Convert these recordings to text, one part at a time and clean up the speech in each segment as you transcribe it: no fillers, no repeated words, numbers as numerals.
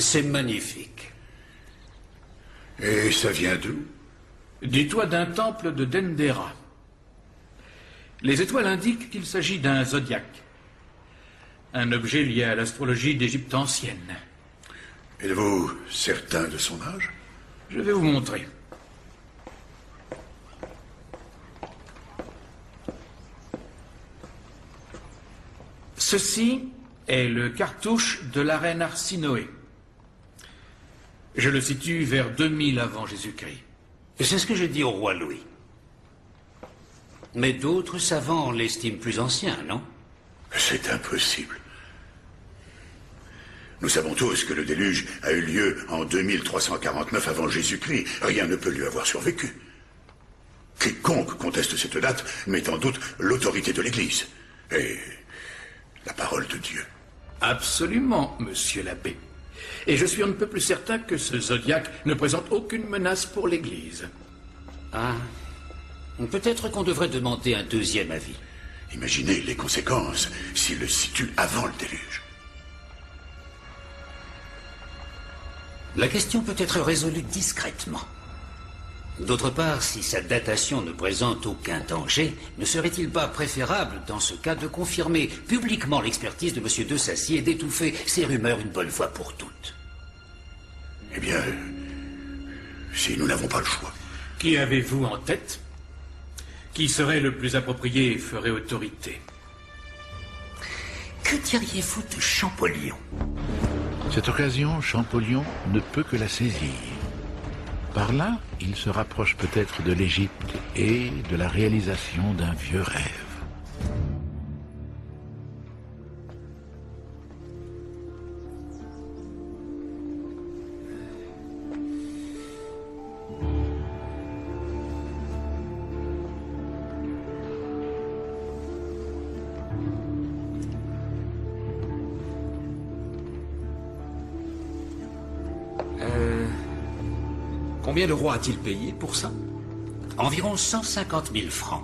C'est magnifique. Et ça vient d'où? Du toit d'un temple de Dendera. Les étoiles indiquent qu'il s'agit d'un zodiaque. Un objet lié à l'astrologie d'Égypte ancienne. Êtes-vous certain de son âge? Je vais vous montrer. Ceci est le cartouche de la reine Arsinoé. Je le situe vers 2000 avant Jésus-Christ. C'est ce que j'ai dit au roi Louis. Mais d'autres savants l'estiment plus ancien, non? C'est impossible. Nous savons tous que le déluge a eu lieu en 2349 avant Jésus-Christ. Rien ne peut lui avoir survécu. Quiconque conteste cette date met en doute l'autorité de l'Église et la parole de Dieu. Absolument, monsieur l'abbé. Et je suis on ne peut plus certain que ce zodiaque ne présente aucune menace pour l'Église. Ah, peut-être qu'on devrait demander un deuxième avis. Imaginez les conséquences s'il le situe avant le déluge. La question peut être résolue discrètement. D'autre part, si sa datation ne présente aucun danger, ne serait-il pas préférable, dans ce cas, de confirmer publiquement l'expertise de M. de Sacy et d'étouffer ces rumeurs une bonne fois pour toutes? Eh bien, si nous n'avons pas le choix. Qui avez-vous en tête? Qui serait le plus approprié et ferait autorité? Que diriez-vous de Champollion? Cette occasion, Champollion ne peut que la saisir. Par là, il se rapproche peut-être de l'Égypte et de la réalisation d'un vieux rêve. Combien le roi a-t-il payé pour ça? Environ 150 000 francs.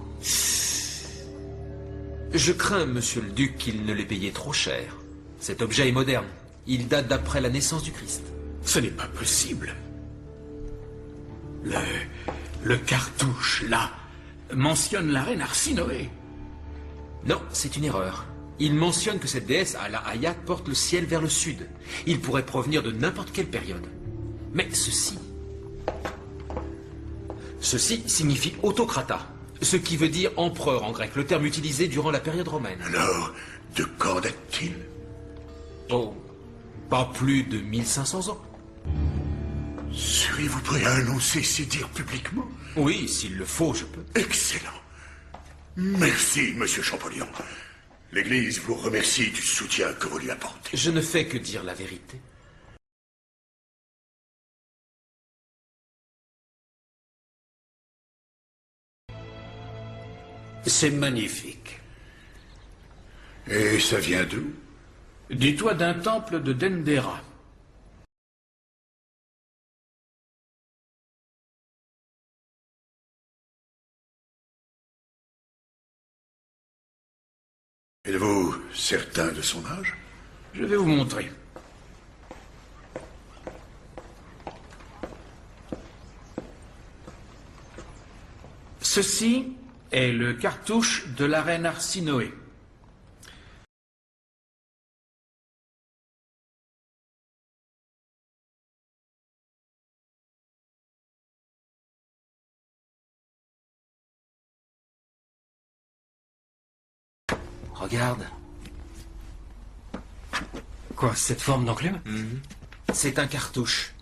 Je crains, monsieur le duc, qu'il ne l'ait payé trop cher. Cet objet est moderne. Il date d'après la naissance du Christ. Ce n'est pas possible. Le cartouche, là, mentionne la reine Arsinoé. Non, c'est une erreur. Il mentionne que cette déesse, Ala Hayat, porte le ciel vers le sud. Il pourrait provenir de n'importe quelle période. Mais Ceci signifie autocrata, ce qui veut dire empereur en grec, le terme utilisé durant la période romaine. Alors, de quand date-t-il? Oh, pas plus de 1500 ans. Seriez-vous prêt à annoncer ces dires publiquement? Oui, s'il le faut, je peux. Excellent. Merci, monsieur Champollion. L'Église vous remercie du soutien que vous lui apportez. Je ne fais que dire la vérité. C'est magnifique. Et ça vient d'où? Du toit d'un temple de Dendera. Êtes-vous certain de son âge? Je vais vous montrer. Ceci est le cartouche de la reine Arsinoé. Regarde. Quoi, cette forme d'enclume? C'est un cartouche.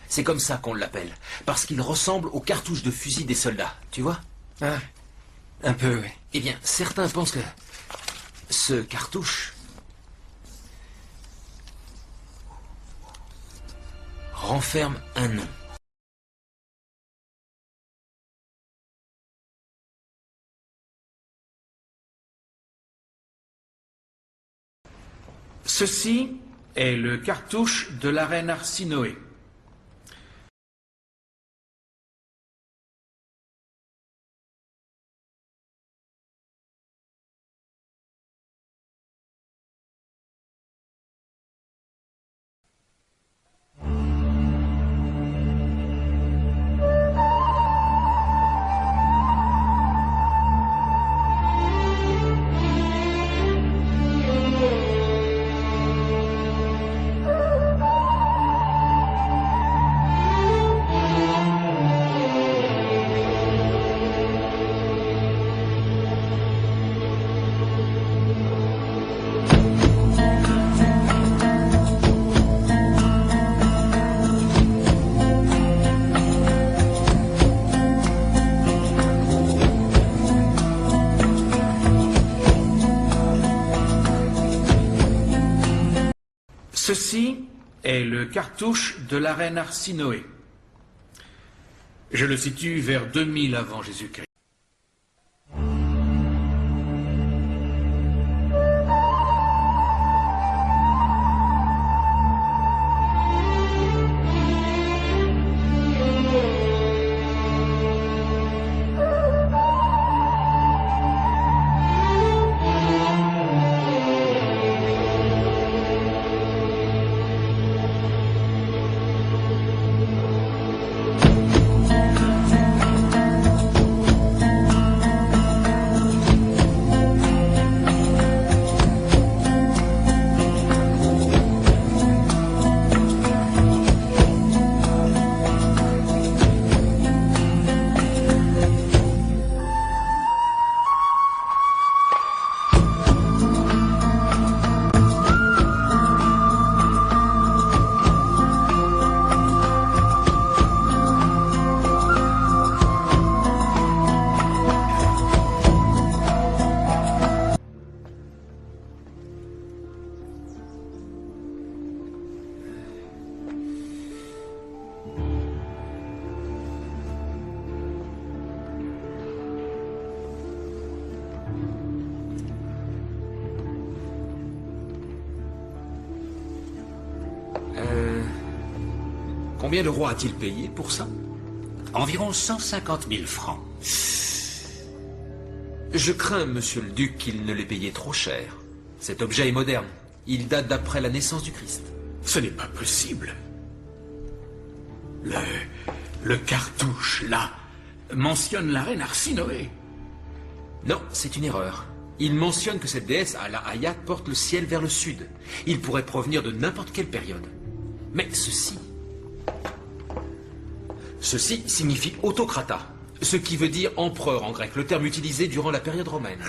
C'est comme ça qu'on l'appelle. Parce qu'il ressemble aux cartouches de fusil des soldats. Tu vois? Ah, un peu, oui. Eh bien, certains pensent que ce cartouche renferme un nom. Ceci est le cartouche de la reine Arsinoé. Ceci est le cartouche de la reine Arsinoé. Je le situe vers 2000 avant Jésus-Christ. Combien le roi a-t-il payé pour ça? Environ 150 000 francs. Je crains, monsieur le duc, qu'il ne l'ait payé trop cher. Cet objet est moderne. Il date d'après la naissance du Christ. Ce n'est pas possible. Le cartouche, là, mentionne la reine Arsinoé. Non, c'est une erreur. Il mentionne que cette déesse, à la Hayat, porte le ciel vers le sud. Il pourrait provenir de n'importe quelle période. Mais Ceci signifie autocrata, ce qui veut dire empereur en grec, le terme utilisé durant la période romaine.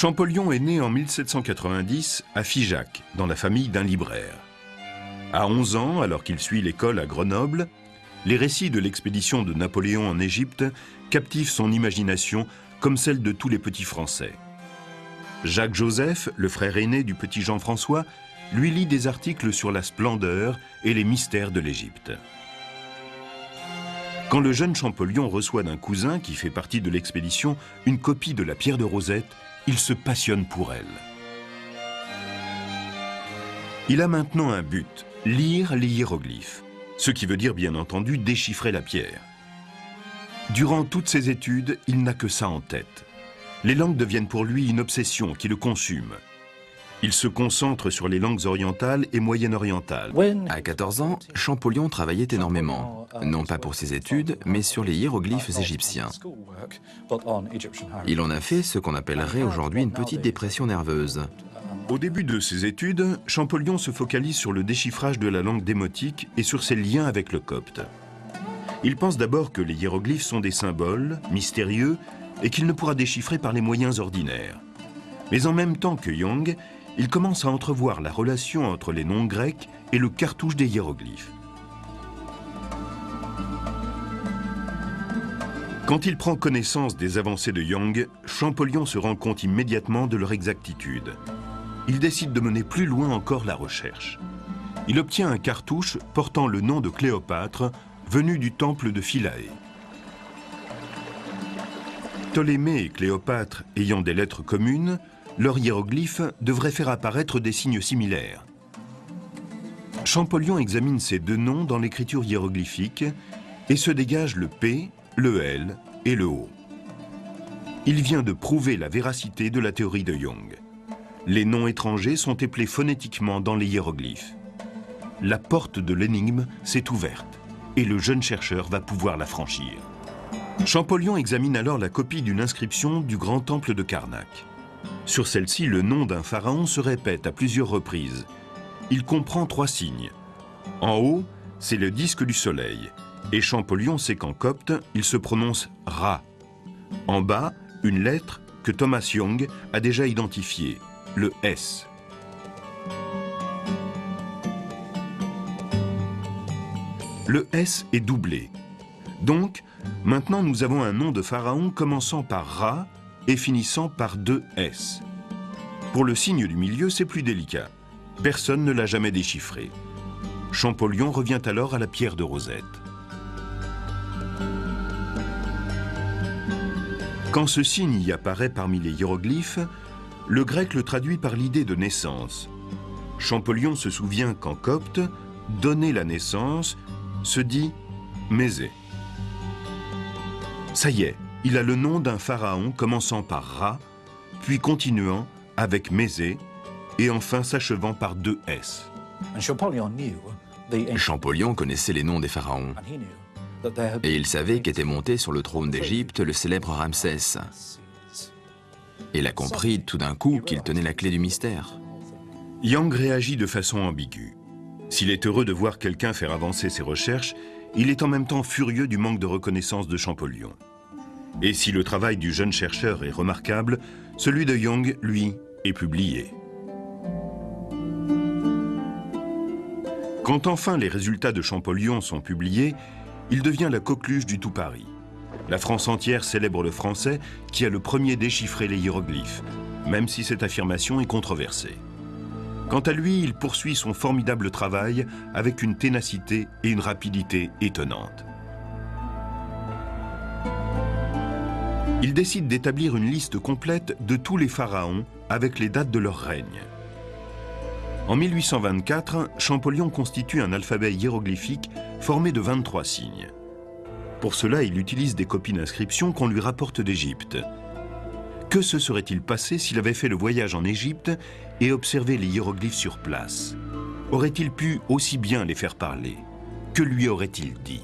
Champollion est né en 1790 à Figeac, dans la famille d'un libraire. À 11 ans, alors qu'il suit l'école à Grenoble, les récits de l'expédition de Napoléon en Égypte captivent son imagination comme celle de tous les petits Français. Jacques-Joseph, le frère aîné du petit Jean-François, lui lit des articles sur la splendeur et les mystères de l'Égypte. Quand le jeune Champollion reçoit d'un cousin qui fait partie de l'expédition une copie de la pierre de Rosette, il se passionne pour elle. Il a maintenant un but, lire les hiéroglyphes, ce qui veut dire bien entendu déchiffrer la pierre. Durant toutes ses études, il n'a que ça en tête. Les langues deviennent pour lui une obsession qui le consume. Il se concentre sur les langues orientales et moyen-orientales. À 14 ans, Champollion travaillait énormément, non pas pour ses études, mais sur les hiéroglyphes égyptiens. Il en a fait ce qu'on appellerait aujourd'hui une petite dépression nerveuse. Au début de ses études, Champollion se focalise sur le déchiffrage de la langue démotique et sur ses liens avec le copte. Il pense d'abord que les hiéroglyphes sont des symboles, mystérieux, et qu'il ne pourra déchiffrer par les moyens ordinaires. Mais en même temps que Young, il commence à entrevoir la relation entre les noms grecs et le cartouche des hiéroglyphes. Quand il prend connaissance des avancées de Young, Champollion se rend compte immédiatement de leur exactitude. Il décide de mener plus loin encore la recherche. Il obtient un cartouche portant le nom de Cléopâtre, venu du temple de Philae. Ptolémée et Cléopâtre ayant des lettres communes, leurs hiéroglyphes devraient faire apparaître des signes similaires. Champollion examine ces deux noms dans l'écriture hiéroglyphique et se dégage le P, le L et le O. Il vient de prouver la véracité de la théorie de Young. Les noms étrangers sont éplés phonétiquement dans les hiéroglyphes. La porte de l'énigme s'est ouverte et le jeune chercheur va pouvoir la franchir. Champollion examine alors la copie d'une inscription du grand temple de Karnak. Sur celle-ci, le nom d'un pharaon se répète à plusieurs reprises. Il comprend 3 signes. En haut, c'est le disque du soleil, et Champollion sait qu'en copte, il se prononce Ra. En bas, une lettre que Thomas Young a déjà identifiée, le S. Le S est doublé. Donc, maintenant nous avons un nom de pharaon commençant par Ra et finissant par 2 S. Pour le signe du milieu, c'est plus délicat. Personne ne l'a jamais déchiffré. Champollion revient alors à la pierre de Rosette. Quand ce signe y apparaît parmi les hiéroglyphes, le grec le traduit par l'idée de naissance. Champollion se souvient qu'en copte, donner la naissance se dit Mésé. Ça y est, il a le nom d'un pharaon commençant par Ra, puis continuant avec Mésé, et enfin s'achevant par 2 S. Champollion connaissait les noms des pharaons, et il savait qu'était monté sur le trône d'Égypte le célèbre Ramsès. Il a compris tout d'un coup qu'il tenait la clé du mystère. Young réagit de façon ambiguë. S'il est heureux de voir quelqu'un faire avancer ses recherches, il est en même temps furieux du manque de reconnaissance de Champollion. Et si le travail du jeune chercheur est remarquable, celui de Young, lui, est publié. Quand enfin les résultats de Champollion sont publiés, il devient la coqueluche du tout Paris. La France entière célèbre le Français qui a le premier déchiffré les hiéroglyphes, même si cette affirmation est controversée. Quant à lui, il poursuit son formidable travail avec une ténacité et une rapidité étonnantes. Il décide d'établir une liste complète de tous les pharaons avec les dates de leur règne. En 1824, Champollion constitue un alphabet hiéroglyphique formé de 23 signes. Pour cela, il utilise des copies d'inscriptions qu'on lui rapporte d'Égypte. Que se serait-il passé s'il avait fait le voyage en Égypte et observé les hiéroglyphes sur place? Aurait-il pu aussi bien les faire parler? Que lui aurait-il dit?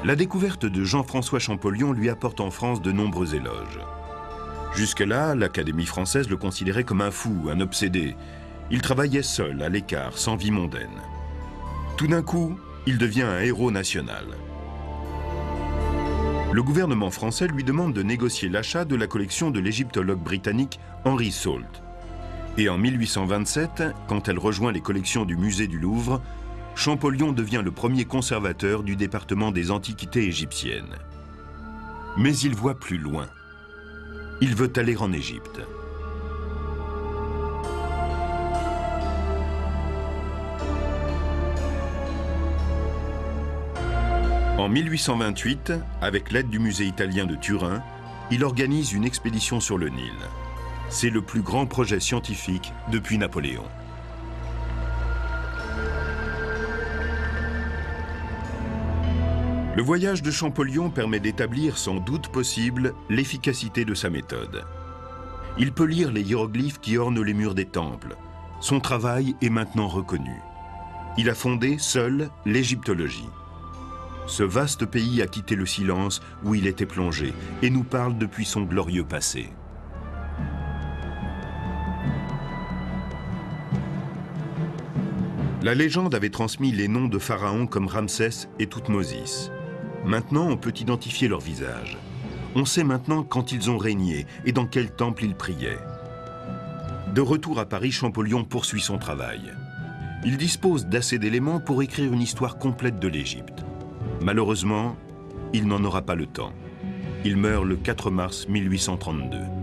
La découverte de Jean-François Champollion lui apporte en France de nombreux éloges. Jusque-là, l'Académie française le considérait comme un fou, un obsédé. Il travaillait seul, à l'écart, sans vie mondaine. Tout d'un coup, il devient un héros national. Le gouvernement français lui demande de négocier l'achat de la collection de l'égyptologue britannique Henry Salt. Et en 1827, quand elle rejoint les collections du musée du Louvre, Champollion devient le premier conservateur du département des antiquités égyptiennes. Mais il voit plus loin. Il veut aller en Égypte. En 1828, avec l'aide du musée italien de Turin, il organise une expédition sur le Nil. C'est le plus grand projet scientifique depuis Napoléon. Le voyage de Champollion permet d'établir sans doute possible l'efficacité de sa méthode. Il peut lire les hiéroglyphes qui ornent les murs des temples. Son travail est maintenant reconnu. Il a fondé seul l'égyptologie. Ce vaste pays a quitté le silence où il était plongé et nous parle depuis son glorieux passé. La légende avait transmis les noms de pharaons comme Ramsès et Thoutmosis. Maintenant, on peut identifier leur visage. On sait maintenant quand ils ont régné et dans quel temple ils priaient. De retour à Paris, Champollion poursuit son travail. Il dispose d'assez d'éléments pour écrire une histoire complète de l'Égypte. Malheureusement, il n'en aura pas le temps. Il meurt le 4 mars 1832.